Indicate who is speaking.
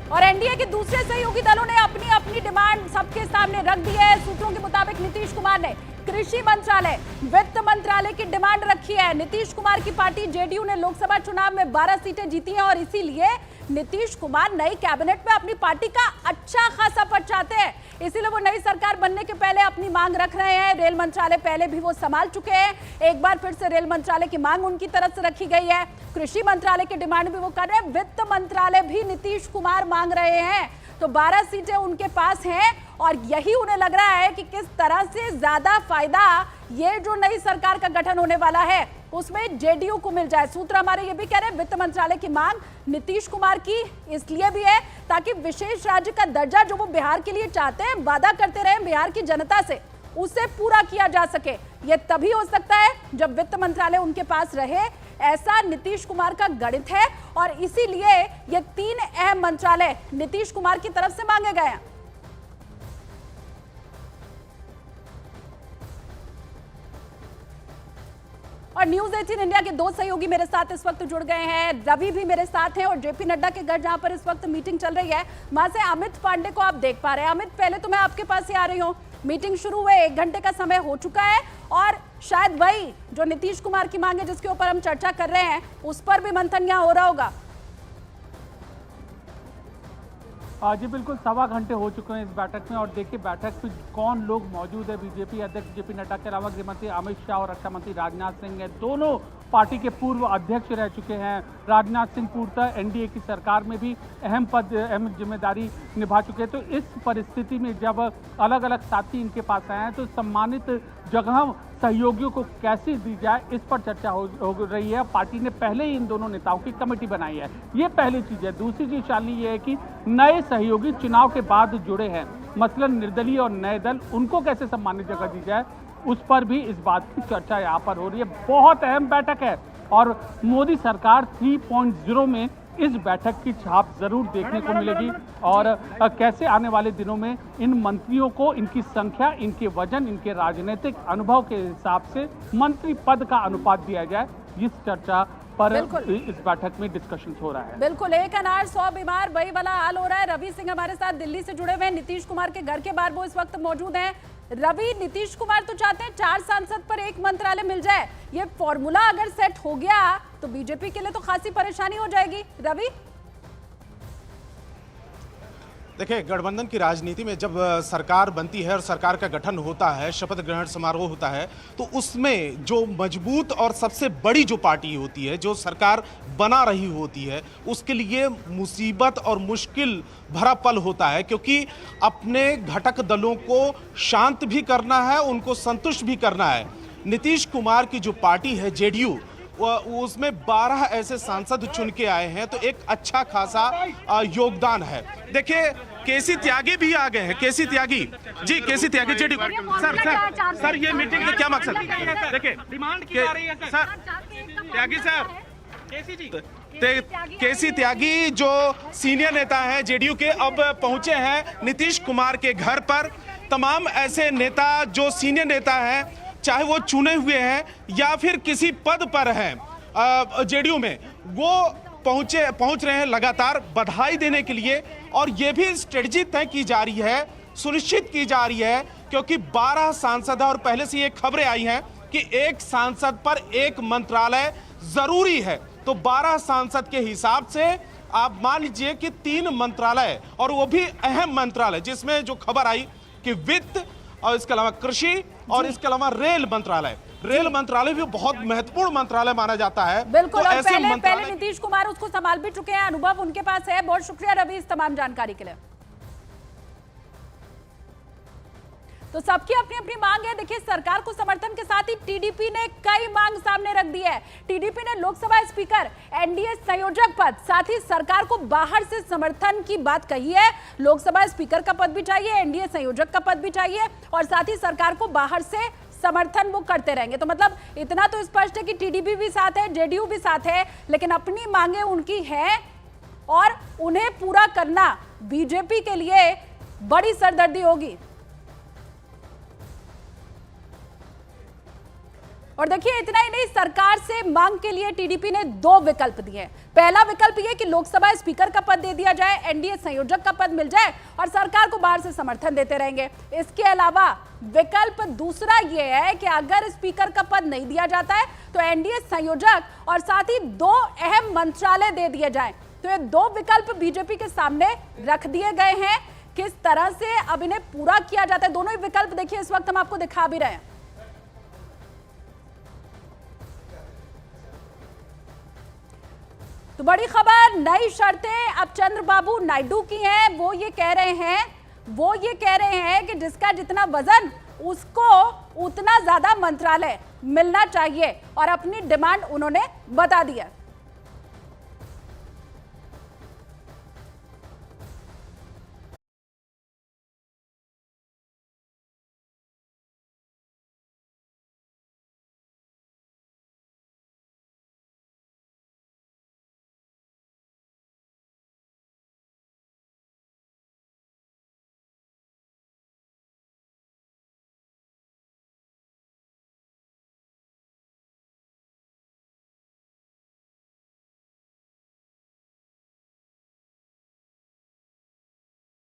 Speaker 1: और एनडीए के दूसरे सहयोगी दलों ने अपनी अपनी डिमांड सबके सामने रख दी है। सूत्रों के मुताबिक नीतीश कुमार ने कृषि मंत्रालय, वित्त मंत्रालय की डिमांड रखी है। नीतीश कुमार की पार्टी जेडीयू ने लोकसभा चुनाव में 12 सीटें जीती हैं और इसीलिए नीतीश कुमार नई कैबिनेट में अपनी पार्टी का अच्छा खासा पद चाहते हैं। इसीलिए वो नई सरकार बनने के पहले अपनी मांग रख रहे हैं। रेल मंत्रालय पहले भी वो संभाल चुके हैं, एक बार फिर से रेल मंत्रालय की मांग उनकी तरफ से रखी गई है। कृषि मंत्रालय की डिमांड भी वो कर रहे हैं, वित्त मंत्रालय भी नीतीश कुमार मांग रहे हैं। तो 12 सीटें उनके पास हैं और यही उन्हें लग रहा है कि किस तरह से ज्यादा फायदा ये जो नई सरकार का गठन होने वाला है उसमें जेडीयू को मिल जाए। सूत्र हमारे ये भी कह रहे हैं वित्त मंत्रालय की मांग नीतीश कुमार की इसलिए भी है ताकि विशेष राज्य का दर्जा जो वो बिहार के लिए चाहते हैं, वादा करते रहे बिहार की जनता से, उसे पूरा किया जा सके। ये तभी हो सकता है जब वित्त मंत्रालय उनके पास रहे, ऐसा नीतीश कुमार का गणित है और इसीलिए ये 3 अहम मंत्रालय नीतीश कुमार की तरफ से मांगे गए हैं। और न्यूज 18 इंडिया के 2 सहयोगी मेरे साथ इस वक्त जुड़ गए हैं। रवि भी मेरे साथ हैं और जेपी नड्डा के घर जहां पर इस वक्त मीटिंग चल रही है वहां से अमित पांडे को आप देख पा रहे हैं। अमित, पहले तो मैं आपके पास ही आ रही हूँ। मीटिंग शुरू हुए 1 घंटे का समय हो चुका है और शायद वही जो नीतीश कुमार की मांग है जिसके ऊपर हम चर्चा कर रहे हैं उस पर भी मंथन यहाँ हो रहा होगा।
Speaker 2: जी बिल्कुल, 1.25 घंटे हो चुके हैं इस बैठक में और देखिए बैठक में कौन लोग मौजूद है। बीजेपी अध्यक्ष जेपी नड्डा के अलावा गृह मंत्री अमित शाह और रक्षा मंत्री राजनाथ सिंह हैं। दोनों पार्टी के पूर्व अध्यक्ष रह चुके हैं। राजनाथ सिंह पूर्वतः एनडीए की सरकार में भी अहम जिम्मेदारी निभा चुके हैं। तो इस परिस्थिति में जब अलग अलग साथी इनके पास आए हैं तो सम्मानित जगह सहयोगियों को कैसे दी जाए इस पर चर्चा हो रही है। पार्टी ने पहले ही इन दोनों नेताओं की कमेटी बनाई है, ये पहली चीज है। दूसरी चीज शाली ये है कि नए सहयोगी चुनाव के बाद जुड़े हैं, मसलन निर्दलीय और नए दल, उनको कैसे सम्मानित जगह दी जाए उस पर भी इस बात की चर्चा यहाँ पर हो रही है। बहुत अहम बैठक है और मोदी सरकार 3.0 में इस बैठक की छाप जरूर देखने को मिलेगी और कैसे आने वाले दिनों में इन मंत्रियों को इनकी संख्या, इनके वजन, इनके राजनीतिक अनुभव के हिसाब से मंत्री पद का अनुपात दिया जाए, इस चर्चा पर इस बैठक में डिस्कशन हो रहा है।
Speaker 1: बिल्कुल, एक अनार 100 बीमार, वही वाला हाल हो रहा है। रवि सिंह हमारे साथ दिल्ली से जुड़े हुए हैं, नीतीश कुमार के घर के बाहर वो इस वक्त मौजूद हैं। रवि, नीतीश कुमार तो चाहते हैं 4 सांसद पर 1 मंत्रालय मिल जाए। ये फॉर्मूला अगर सेट हो गया तो बीजेपी के लिए तो खासी परेशानी हो जाएगी। रवि,
Speaker 3: देखिए, गठबंधन की राजनीति में जब सरकार बनती है और सरकार का गठन होता है, शपथ ग्रहण समारोह होता है, तो उसमें जो मजबूत और सबसे बड़ी जो पार्टी होती है, जो सरकार बना रही होती है, उसके लिए मुसीबत और मुश्किल भरा पल होता है, क्योंकि अपने घटक दलों को शांत भी करना है, उनको संतुष्ट भी करना है। नीतीश कुमार की जो पार्टी है जेडीयू, उसमें 12 ऐसे सांसद चुन के आए हैं, तो एक अच्छा खासा योगदान है। देखिए, केसी त्यागी भी आ गए हैं। केसी त्यागी जी, केसी त्यागी जेडीयू सर ये मीटिंग का क्या मकसद? देखिए डिमांड की जा रही है सर, त्यागी साहब, केसी त्यागी जो सीनियर नेता हैं जेडीयू के, अब पहुंचे हैं नीतीश कुमार के घर पर। तमाम ऐसे नेता जो सीनियर नेता हैं, चाहे वो चुने हुए हैं या फिर किसी पद पर हैं जेडीयू में, वो पहुंच रहे हैं लगातार बधाई देने के लिए। और ये भी स्ट्रेटजी तय की जा रही है, सुनिश्चित की जा रही है, क्योंकि 12 सांसद है और पहले से ये खबरें आई हैं कि 1 सांसद पर 1 मंत्रालय जरूरी है। तो 12 सांसद के हिसाब से आप मान लीजिए कि 3 मंत्रालय, और वो भी अहम मंत्रालय, जिसमें जो खबर आई कि वित्त और इसके अलावा कृषि और इसके अलावा रेल मंत्रालय भी बहुत महत्वपूर्ण मंत्रालय माना जाता है।
Speaker 1: बिल्कुल, तो और पहले नीतीश कुमार उसको संभाल भी चुके हैं, अनुभव उनके पास है। बहुत शुक्रिया रवि इस तमाम जानकारी के लिए। तो सबकी अपनी अपनी मांग है। देखिए, सरकार को समर्थन के साथ ही टीडीपी ने कई मांग सामने रख दी है। टीडीपी ने लोकसभा स्पीकर, एनडीए संयोजक पद, साथ ही सरकार को बाहर से समर्थन की बात कही है। लोकसभा स्पीकर का पद भी चाहिए, एनडीए संयोजक का पद भी चाहिए और साथ ही सरकार को बाहर से समर्थन वो करते रहेंगे। तो मतलब इतना तो स्पष्ट है कि टीडीपी भी साथ है, जेडीयू भी साथ है, लेकिन अपनी मांगे उनकी हैं और उन्हें पूरा करना बीजेपी के लिए बड़ी सरदर्दी होगी। और देखिए इतना ही नहीं, सरकार से मांग के लिए टीडीपी ने 2 विकल्प दिए। पहला विकल्प ये कि लोकसभा स्पीकर का पद दे दिया जाए, एनडीए संयोजक का पद मिल जाए और सरकार को बाहर से समर्थन देते रहेंगे। इसके अलावा विकल्प दूसरा ये है कि अगर स्पीकर का पद नहीं दिया जाता है तो एनडीए संयोजक और साथ ही 2 अहम मंत्रालय दे दिए जाएं। तो ये 2 विकल्प बीजेपी के सामने रख दिए गए हैं। किस तरह से अब इन्हें पूरा किया जाता है, दोनों ही विकल्प देखिए इस वक्त हम आपको दिखा भी रहे हैं। तो बड़ी खबर, नई शर्तें अब चंद्रबाबू नायडू की हैं। वो ये कह रहे हैं कि जिसका जितना वजन उसको उतना ज्यादा मंत्रालय मिलना चाहिए और अपनी डिमांड उन्होंने बता दी है।